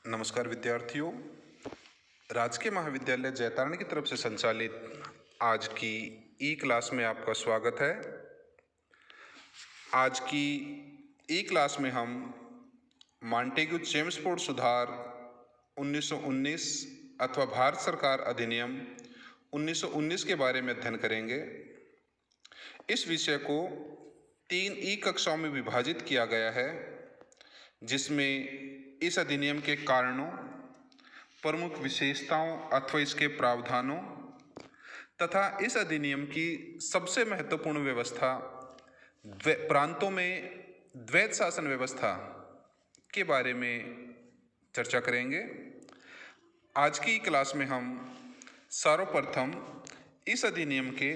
नमस्कार विद्यार्थियों। राजकीय महाविद्यालय जैतारण की तरफ से संचालित आज की ई क्लास में आपका स्वागत है। आज की ई क्लास में हम मॉन्टेग्यू चेम्सफोर्ड सुधार 1919 अथवा भारत सरकार अधिनियम 1919 के बारे में अध्ययन करेंगे। इस विषय को 3 ई कक्षाओं में विभाजित किया गया है, जिसमें इस अधिनियम के कारणों, प्रमुख विशेषताओं अथवा इसके प्रावधानों तथा इस अधिनियम की सबसे महत्वपूर्ण व्यवस्था प्रांतों में द्वैध शासन व्यवस्था के बारे में चर्चा करेंगे। आज की क्लास में हम सर्वप्रथम इस अधिनियम के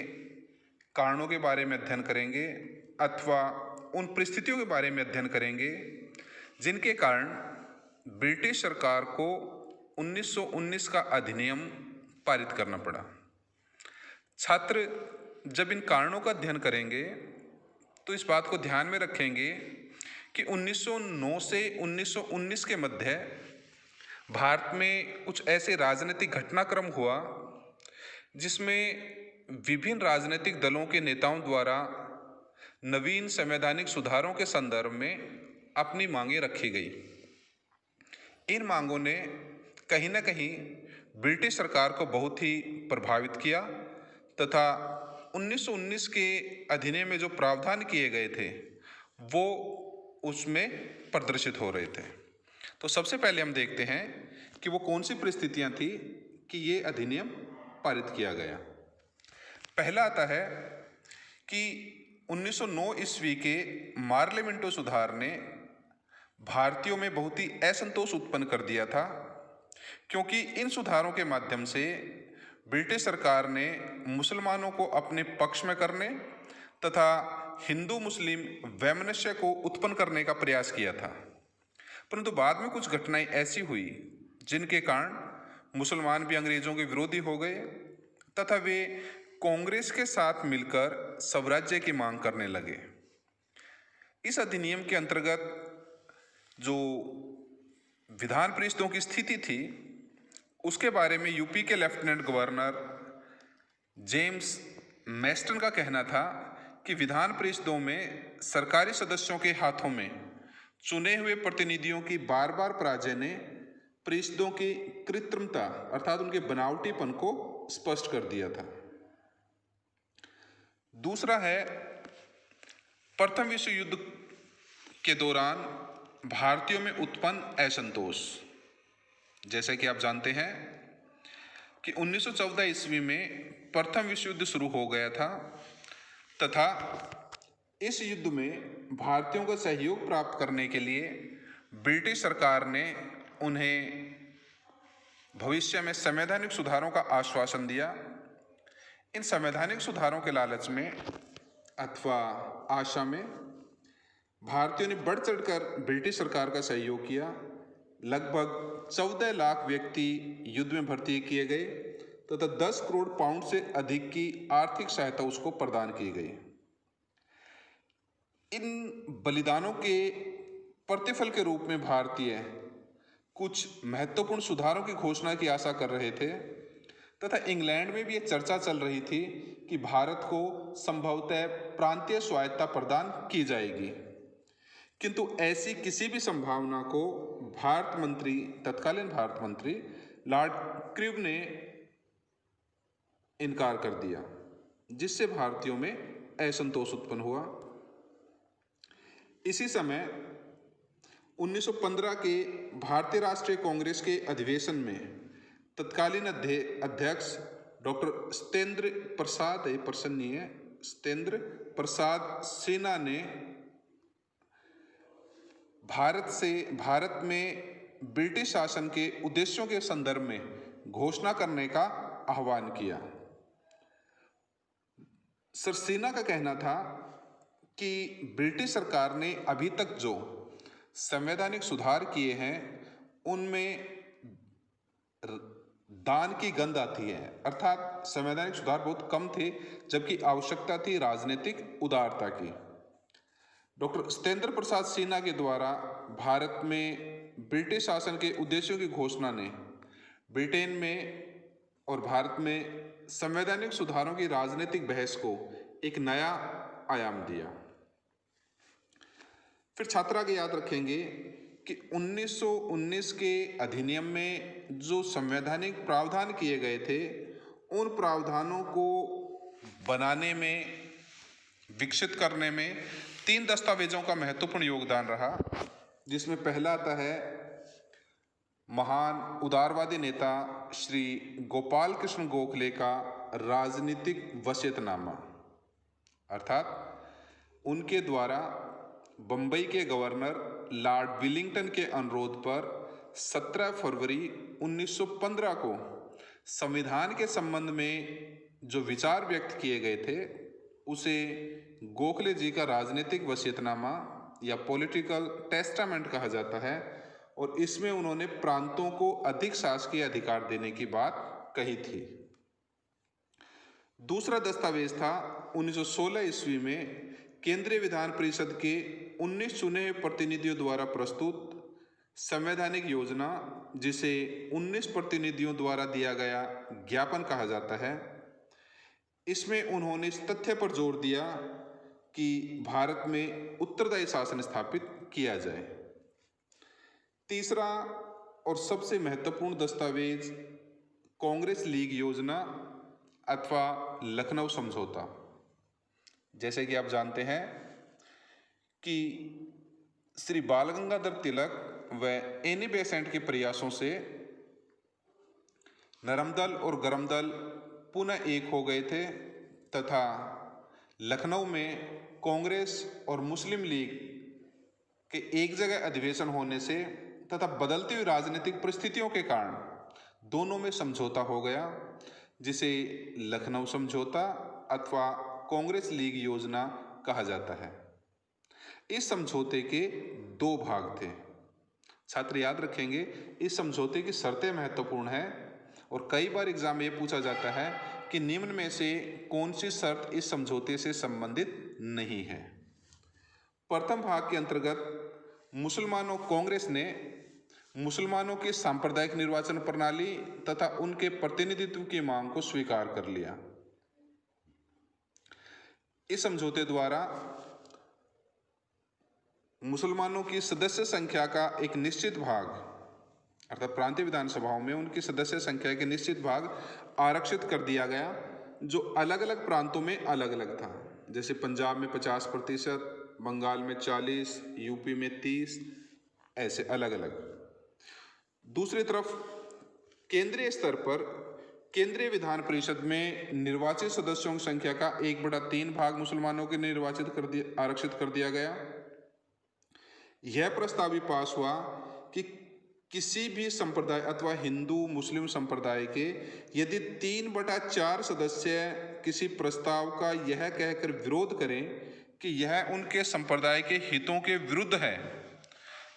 कारणों के बारे में अध्ययन करेंगे अथवा उन परिस्थितियों के बारे में अध्ययन करेंगे जिनके कारण ब्रिटिश सरकार को 1919 का अधिनियम पारित करना पड़ा। छात्र जब इन कारणों का अध्ययन करेंगे तो इस बात को ध्यान में रखेंगे कि 1909 से 1919 के मध्य भारत में कुछ ऐसे राजनीतिक घटनाक्रम हुआ जिसमें विभिन्न राजनीतिक दलों के नेताओं द्वारा नवीन संवैधानिक सुधारों के संदर्भ में अपनी मांगें रखी गई। इन मांगों ने कहीं न कहीं ब्रिटिश सरकार को बहुत ही प्रभावित किया तथा 1919 के अधिनियम में जो प्रावधान किए गए थे वो उसमें प्रदर्शित हो रहे थे। तो सबसे पहले हम देखते हैं कि वो कौन सी परिस्थितियां थी कि ये अधिनियम पारित किया गया। पहला आता है कि 1909 ईस्वी के मार्लिमेंटो सुधार ने भारतीयों में बहुत ही असंतोष उत्पन्न कर दिया था, क्योंकि इन सुधारों के माध्यम से ब्रिटिश सरकार ने मुसलमानों को अपने पक्ष में करने तथा हिंदू मुस्लिम वैमनस्य को उत्पन्न करने का प्रयास किया था। परंतु बाद में कुछ घटनाएं ऐसी हुई जिनके कारण मुसलमान भी अंग्रेजों के विरोधी हो गए तथा वे कांग्रेस के साथ मिलकर स्वराज्य की मांग करने लगे। इस अधिनियम के अंतर्गत जो विधान परिषदों की स्थिति थी उसके बारे में यूपी के लेफ्टिनेंट गवर्नर जेम्स मैस्टन का कहना था कि विधान परिषदों में सरकारी सदस्यों के हाथों में चुने हुए प्रतिनिधियों की बार बार पराजय ने परिषदों की कृत्रिमता अर्थात उनके बनावटीपन को स्पष्ट कर दिया था। दूसरा है प्रथम विश्व युद्ध के दौरान भारतीयों में उत्पन्न असंतोष। जैसे कि आप जानते हैं कि 1914 ईस्वी में प्रथम विश्व युद्ध शुरू हो गया था तथा इस युद्ध में भारतीयों का सहयोग प्राप्त करने के लिए ब्रिटिश सरकार ने उन्हें भविष्य में संवैधानिक सुधारों का आश्वासन दिया। इन संवैधानिक सुधारों के लालच में अथवा आशा में भारतीयों ने बढ़ चढ़कर ब्रिटिश सरकार का सहयोग किया। लगभग 14 लाख व्यक्ति युद्ध में भर्ती किए गए तथा 10 करोड़ पाउंड से अधिक की आर्थिक सहायता उसको प्रदान की गई। इन बलिदानों के प्रतिफल के रूप में भारतीय कुछ महत्वपूर्ण सुधारों की घोषणा की आशा कर रहे थे तथा इंग्लैंड में भी ये चर्चा चल रही थी कि भारत को संभवतः प्रांतीय स्वायत्तता प्रदान की जाएगी, किंतु ऐसी किसी भी संभावना को तत्कालीन भारत मंत्री लॉर्ड क्रिव ने इनकार कर दिया, जिससे भारतीयों में असंतोष उत्पन्न हुआ। इसी समय 1915 के भारतीय राष्ट्रीय कांग्रेस के अधिवेशन में तत्कालीन अध्यक्ष डॉक्टर सत्येंद्र प्रसाद सिन्हा ने भारत में ब्रिटिश शासन के उद्देश्यों के संदर्भ में घोषणा करने का आह्वान किया। सर सिन्हा का कहना था कि ब्रिटिश सरकार ने अभी तक जो संवैधानिक सुधार किए हैं उनमें दान की गंध आती है, अर्थात संवैधानिक सुधार बहुत कम थे जबकि आवश्यकता थी राजनीतिक उदारता की। डॉक्टर सत्येंद्र प्रसाद सिन्हा के द्वारा भारत में ब्रिटिश शासन के उद्देश्यों की घोषणा ने ब्रिटेन में और भारत में संवैधानिक सुधारों की राजनीतिक बहस को एक नया आयाम दिया। फिर छात्र आगे याद रखेंगे कि 1919 के अधिनियम में जो संवैधानिक प्रावधान किए गए थे, उन प्रावधानों को बनाने में, विकसित करने में 3 दस्तावेजों का महत्वपूर्ण योगदान रहा, जिसमें पहला आता है महान उदारवादी नेता श्री गोपाल कृष्ण गोखले का राजनीतिक वसीयतनामा, अर्थात उनके द्वारा बम्बई के गवर्नर लॉर्ड विलिंगटन के अनुरोध पर 17 फरवरी 1915 को संविधान के संबंध में जो विचार व्यक्त किए गए थे, उसे गोखले जी का राजनीतिक वसीयतनामा या पॉलिटिकल टेस्टामेंट कहा जाता है, और इसमें उन्होंने प्रांतों को अधिक शासकीय अधिकार देने की बात कही थी। दूसरा दस्तावेज था 1916 ईस्वी में केंद्रीय विधान परिषद के 19 चुने हुए प्रतिनिधियों द्वारा प्रस्तुत संवैधानिक योजना, जिसे 19 प्रतिनिधियों द्वारा दिया गया ज्ञापन कहा जाता है। इसमें उन्होंने इस तथ्य पर जोर दिया कि भारत में उत्तरदायी शासन स्थापित किया जाए। तीसरा और सबसे महत्वपूर्ण दस्तावेज कांग्रेस लीग योजना अथवा लखनऊ समझौता। जैसे कि आप जानते हैं कि श्री बाल गंगाधर तिलक व एनी बेसेंट के प्रयासों से नरम-दल और गरम-दल पुनः एक हो गए थे तथा लखनऊ में कांग्रेस और मुस्लिम लीग के एक जगह अधिवेशन होने से तथा बदलती हुई राजनीतिक परिस्थितियों के कारण दोनों में समझौता हो गया, जिसे लखनऊ समझौता अथवा कांग्रेस लीग योजना कहा जाता है। इस समझौते के 2 भाग थे। छात्र याद रखेंगे, इस समझौते की शर्तें महत्वपूर्ण हैं और कई बार एग्जाम में पूछा जाता है कि निम्न में से कौन सी शर्त इस समझौते से संबंधित नहीं है। प्रथम भाग के अंतर्गत कांग्रेस ने मुसलमानों की सांप्रदायिक निर्वाचन प्रणाली तथा उनके प्रतिनिधित्व की मांग को स्वीकार कर लिया। इस समझौते द्वारा मुसलमानों की सदस्य संख्या का एक निश्चित भाग, अर्थात प्रांतीय विधानसभाओं में उनकी सदस्य संख्या के निश्चित भाग आरक्षित कर दिया गया, जो अलग अलग प्रांतों में अलग अलग था। जैसे पंजाब में 50%, बंगाल में 40%, यूपी में 30%, ऐसे अलग अलग। दूसरी तरफ केंद्रीय स्तर पर केंद्रीय विधान परिषद में निर्वाचित सदस्यों की संख्या का 1/3 भाग मुसलमानों के आरक्षित कर दिया गया। यह प्रस्ताव भी पास हुआ कि किसी भी संप्रदाय अथवा हिंदू मुस्लिम संप्रदाय के यदि 3/4 सदस्य किसी प्रस्ताव का यह कहकर विरोध करें कि यह उनके संप्रदाय के हितों के विरुद्ध है,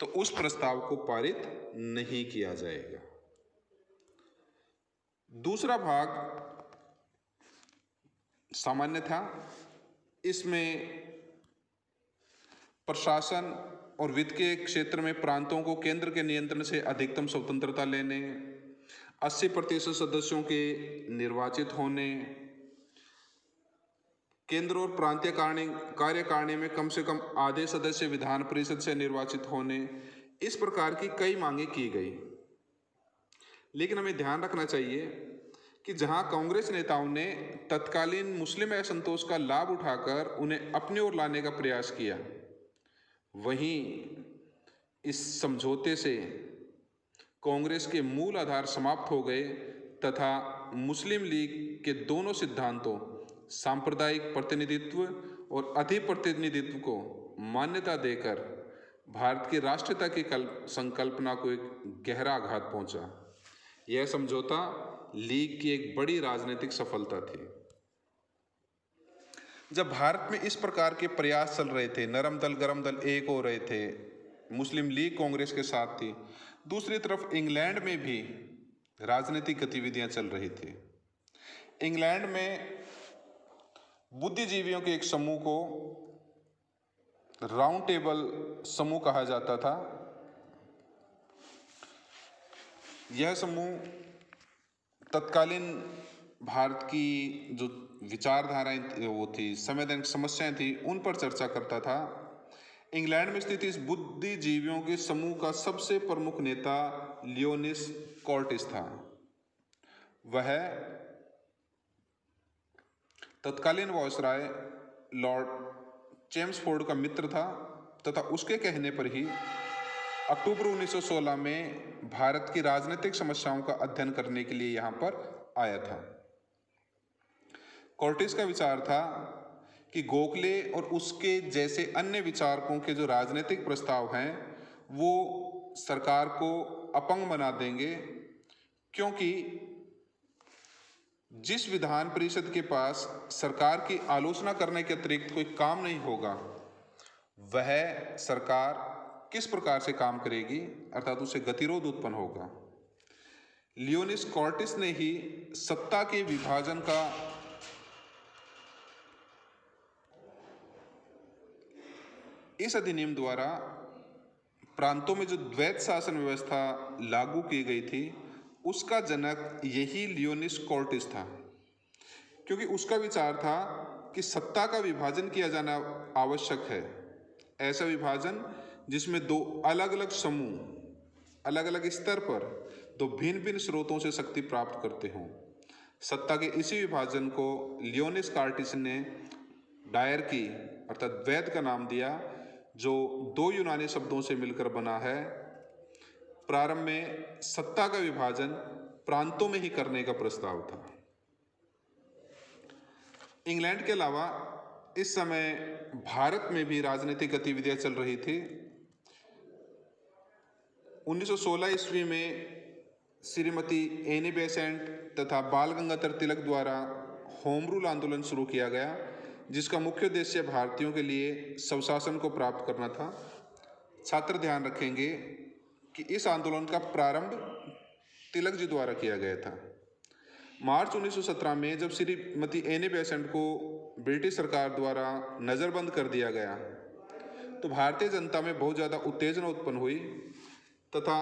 तो उस प्रस्ताव को पारित नहीं किया जाएगा। दूसरा भाग सामान्य था। इसमें प्रशासन और वित्त के क्षेत्र में प्रांतों को केंद्र के नियंत्रण से अधिकतम स्वतंत्रता लेने, 80% सदस्यों के निर्वाचित होने, केंद्र और प्रांतीय कार्यकारिणी में कम से कम आधे सदस्य विधान परिषद से निर्वाचित होने, इस प्रकार की कई मांगे की गई। लेकिन हमें ध्यान रखना चाहिए कि जहां कांग्रेस नेताओं ने तत्कालीन मुस्लिम असंतोष का लाभ उठाकर उन्हें अपनी ओर लाने का प्रयास किया, वहीं इस समझौते से कांग्रेस के मूल आधार समाप्त हो गए तथा मुस्लिम लीग के दोनों सिद्धांतों, सांप्रदायिक प्रतिनिधित्व और अधिप्रतिनिधित्व को मान्यता देकर भारत की राष्ट्रीयता की संकल्पना को एक गहरा आघात पहुंचा। यह समझौता लीग की एक बड़ी राजनीतिक सफलता थी। जब भारत में इस प्रकार के प्रयास चल रहे थे, नरम दल गरम दल एक हो रहे थे, मुस्लिम लीग कांग्रेस के साथ थी, दूसरी तरफ इंग्लैंड में भी राजनीतिक गतिविधियां चल रही थी। इंग्लैंड में बुद्धिजीवियों के एक समूह को राउंड टेबल समूह कहा जाता था। यह समूह तत्कालीन भारत की जो विचारधाराएं वो थी, संवैधानिक समस्याएं थी, उन पर चर्चा करता था। इंग्लैंड में स्थित इस बुद्धिजीवियों के समूह का सबसे प्रमुख नेता लियोनिस कॉर्टिस था। वह तत्कालीन वायसराय लॉर्ड चेम्सफोर्ड का मित्र था तथा उसके कहने पर ही अक्टूबर 1916 में भारत की राजनीतिक समस्याओं का अध्ययन करने के लिए यहाँ पर आया था। कॉर्टिस का विचार था कि गोखले और उसके जैसे अन्य विचारकों के जो राजनीतिक प्रस्ताव हैं वो सरकार को अपंग बना देंगे, क्योंकि जिस विधान परिषद के पास सरकार की आलोचना करने के अतिरिक्त कोई काम नहीं होगा, वह सरकार किस प्रकार से काम करेगी, अर्थात उससे गतिरोध उत्पन्न होगा। लियोनिस कॉर्टिस ने ही सत्ता के विभाजन का इस अधिनियम द्वारा प्रांतों में जो द्वैत शासन व्यवस्था लागू की गई थी, उसका जनक यही लियोनिस कॉर्टिस था, क्योंकि उसका विचार था कि सत्ता का विभाजन किया जाना आवश्यक है। ऐसा विभाजन जिसमें दो अलग अलग समूह अलग अलग स्तर पर दो भिन्न भिन्न स्रोतों से शक्ति प्राप्त करते हों। सत्ता के इसी विभाजन को लियोनिस कॉर्टिस ने डायर की अर्थात द्वैत का नाम दिया, जो दो यूनानी शब्दों से मिलकर बना है। प्रारंभ में सत्ता का विभाजन प्रांतों में ही करने का प्रस्ताव था। इंग्लैंड के अलावा इस समय भारत में भी राजनीतिक गतिविधियां चल रही थी। 1916 ईस्वी में श्रीमती एनी बेसेंट तथा बाल गंगाधर तिलक द्वारा होम रूल आंदोलन शुरू किया गया, जिसका मुख्य उद्देश्य भारतीयों के लिए स्वशासन को प्राप्त करना था। छात्र ध्यान रखेंगे कि इस आंदोलन का प्रारंभ तिलक जी द्वारा किया गया था। मार्च 1917 में जब श्रीमती एनी बेसेंट को ब्रिटिश सरकार द्वारा नज़रबंद कर दिया गया, तो भारतीय जनता में बहुत ज़्यादा उत्तेजना उत्पन्न हुई तथा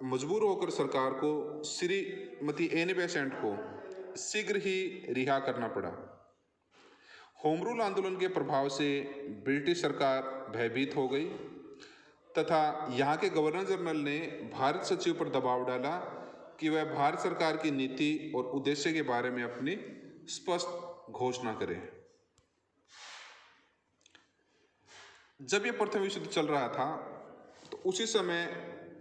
मजबूर होकर सरकार को श्रीमती एनी बेसेंट को शीघ्र ही रिहा करना पड़ा। होम रूल आंदोलन के प्रभाव से ब्रिटिश सरकार भयभीत हो गई तथा यहाँ के गवर्नर जनरल ने भारत सचिव पर दबाव डाला कि वह भारत सरकार की नीति और उद्देश्य के बारे में अपनी स्पष्ट घोषणा करे। जब यह प्रथम विश्व युद्ध चल रहा था, तो उसी समय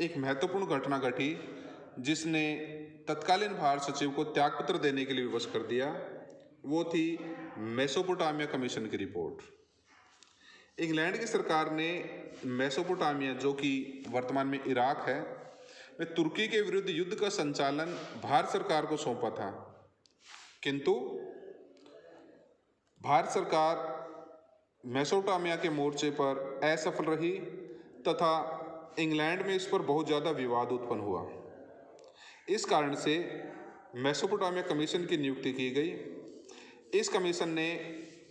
एक महत्वपूर्ण घटना घटी जिसने तत्कालीन भारत सचिव को त्यागपत्र देने के लिए विवश कर दिया। वो थी मेसोपोटामिया कमीशन की रिपोर्ट। इंग्लैंड की सरकार ने मेसोपोटामिया, जो कि वर्तमान में इराक है, में तुर्की के विरुद्ध युद्ध का संचालन भारत सरकार को सौंपा था, किंतु भारत सरकार मेसोपोटामिया के मोर्चे पर असफल रही तथा इंग्लैंड में इस पर बहुत ज़्यादा विवाद उत्पन्न हुआ। इस कारण से मेसोपोटामिया कमीशन की नियुक्ति की गई। इस कमीशन ने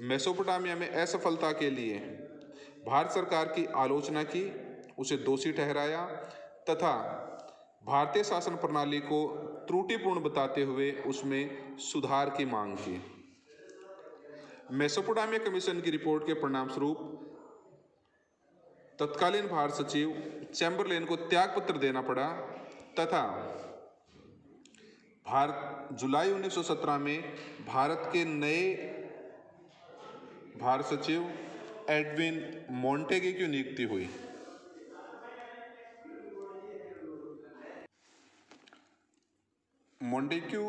मेसोपोटामिया में असफलता के लिए भारत सरकार की आलोचना की, उसे दोषी ठहराया तथा भारतीय शासन प्रणाली को त्रुटिपूर्ण बताते हुए उसमें सुधार की मांग की। मेसोपोटामिया कमीशन की रिपोर्ट के परिणाम स्वरूप तत्कालीन भारत सचिव चैम्बरलेन को त्यागपत्र देना पड़ा तथा जुलाई 1917 में भारत के नए भारत सचिव एडविन मोंटेगे की नियुक्ति हुई। मोंटेग्यू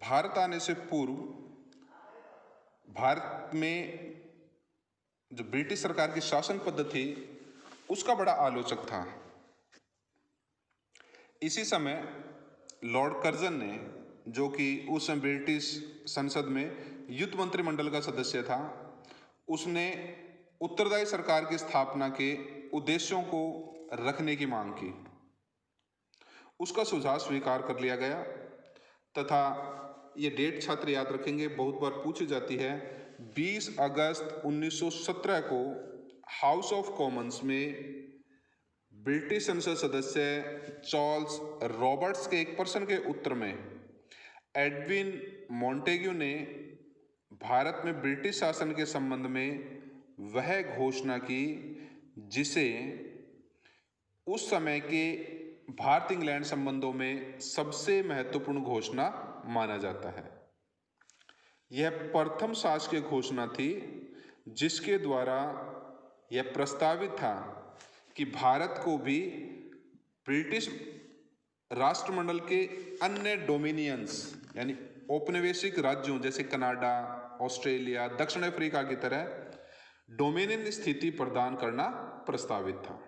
भारत आने से पूर्व भारत में जो ब्रिटिश सरकार की शासन पद्धति थी उसका बड़ा आलोचक था। इसी समय लॉर्ड कर्जन ने, जो कि उस समय ब्रिटिश संसद में युद्ध मंत्रिमंडल का सदस्य था, उसने उत्तरदायी सरकार की स्थापना के उद्देश्यों को रखने की मांग की। उसका सुझाव स्वीकार कर लिया गया तथा ये डेट छात्र याद रखेंगे, बहुत बार पूछी जाती है। 20 अगस्त 1917 को हाउस ऑफ कॉमन्स में ब्रिटिश संसद सदस्य चार्ल्स रॉबर्ट्स के एक प्रश्न के उत्तर में एडविन मॉन्टेग्यू ने भारत में ब्रिटिश शासन के संबंध में वह घोषणा की जिसे उस समय के भारत इंग्लैंड संबंधों में सबसे महत्वपूर्ण घोषणा माना जाता है। यह प्रथम शासकीय घोषणा थी जिसके द्वारा यह प्रस्तावित था कि भारत को भी ब्रिटिश राष्ट्रमंडल के अन्य डोमिनियंस यानी औपनिवेशिक राज्यों जैसे कनाडा, ऑस्ट्रेलिया, दक्षिण अफ्रीका की तरह डोमिनियन स्थिति प्रदान करना प्रस्तावित था।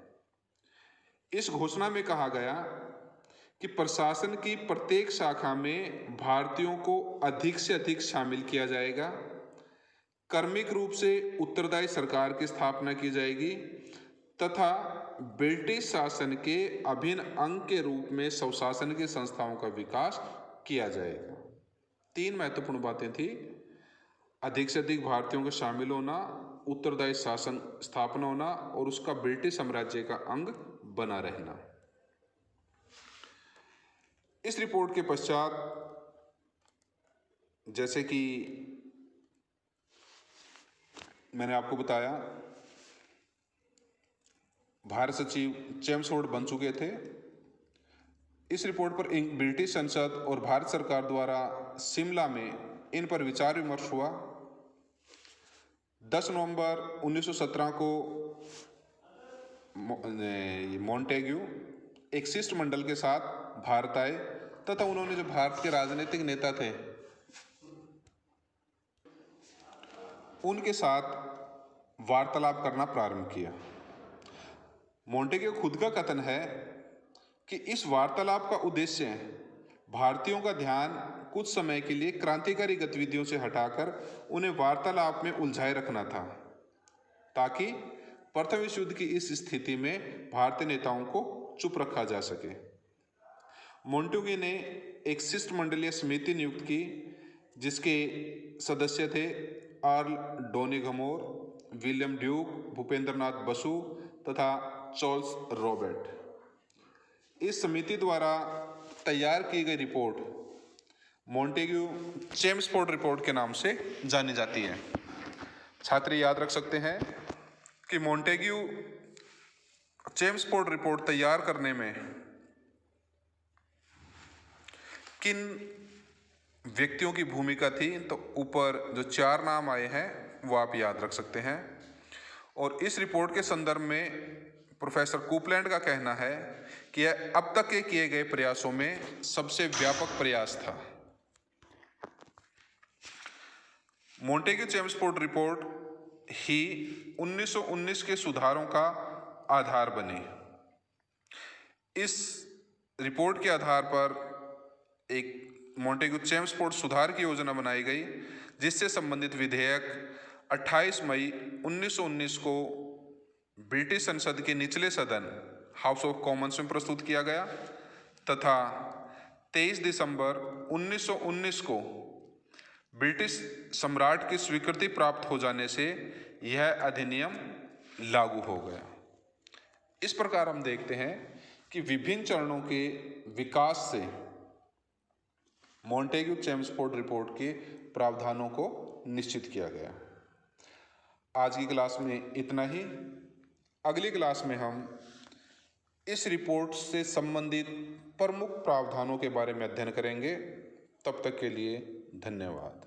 इस घोषणा में कहा गया कि प्रशासन की प्रत्येक शाखा में भारतीयों को अधिक से अधिक शामिल किया जाएगा, कर्मिक रूप से उत्तरदायी सरकार की स्थापना की जाएगी तथा ब्रिटिश शासन के अभिन्न अंग के रूप में स्वशासन की संस्थाओं का विकास किया जाएगा। 3 महत्वपूर्ण बातें थी: अधिक से अधिक भारतीयों का शामिल होना, उत्तरदायी शासन स्थापना होना और उसका ब्रिटिश साम्राज्य का अंग बना रहना। इस रिपोर्ट के पश्चात जैसे कि मैंने आपको बताया, भारत सचिव चेम्सफोर्ड बन चुके थे। इस रिपोर्ट पर ब्रिटिश संसद और भारत सरकार द्वारा शिमला में इन पर विचार विमर्श हुआ। 10 नवंबर 1917 को मॉन्टेग्यू एक शिष्टमंडल के साथ भारत आए तथा उन्होंने जो भारत के राजनीतिक नेता थे उनके साथ वार्तालाप करना प्रारंभ किया। मॉन्टेग्यू खुद का कथन है कि इस वार्तालाप का उद्देश्य भारतीयों का ध्यान कुछ समय के लिए क्रांतिकारी गतिविधियों से हटाकर उन्हें वार्तालाप में उलझाए रखना था ताकि प्रथम विश्व युद्ध की इस स्थिति में भारतीय नेताओं को चुप रखा जा सके। मॉन्टेग्यू ने एक शिष्टमंडलीय समिति नियुक्त की जिसके सदस्य थे Earl Donoughmore, William Duke, Bhupendranath Basu तथा चार्ल्स रॉबर्ट। इस समिति द्वारा तैयार की गई रिपोर्ट मॉन्टेग्यू चेम्सफोर्ड रिपोर्ट के नाम से जानी जाती है। छात्र याद रख सकते हैं कि मॉन्टेग्यू चेम्सफोर्ड रिपोर्ट तैयार करने में किन व्यक्तियों की भूमिका थी, तो ऊपर जो 4 नाम आए हैं वो आप याद रख सकते हैं। और इस रिपोर्ट के संदर्भ में प्रोफेसर कूपलैंड का कहना है कि यह अब तक के किए गए प्रयासों में सबसे व्यापक प्रयास था। मॉन्टेग्यू चेम्सफोर्ड रिपोर्ट ही 1919 के सुधारों का आधार बनी। इस रिपोर्ट के आधार पर एक मॉन्टेग्यू चेम्सफोर्ड सुधार की योजना बनाई गई जिससे संबंधित विधेयक 28 मई 1919 को ब्रिटिश संसद के निचले सदन हाउस ऑफ कॉमन्स में प्रस्तुत किया गया तथा 23 दिसंबर 1919 को ब्रिटिश सम्राट की स्वीकृति प्राप्त हो जाने से यह अधिनियम लागू हो गया। इस प्रकार हम देखते हैं कि विभिन्न चरणों के विकास से मॉन्टेग्यू चेम्सफोर्ड रिपोर्ट के प्रावधानों को निश्चित किया गया। आज की क्लास में इतना ही। अगली क्लास में हम इस रिपोर्ट से संबंधित प्रमुख प्रावधानों के बारे में अध्ययन करेंगे। तब तक के लिए धन्यवाद।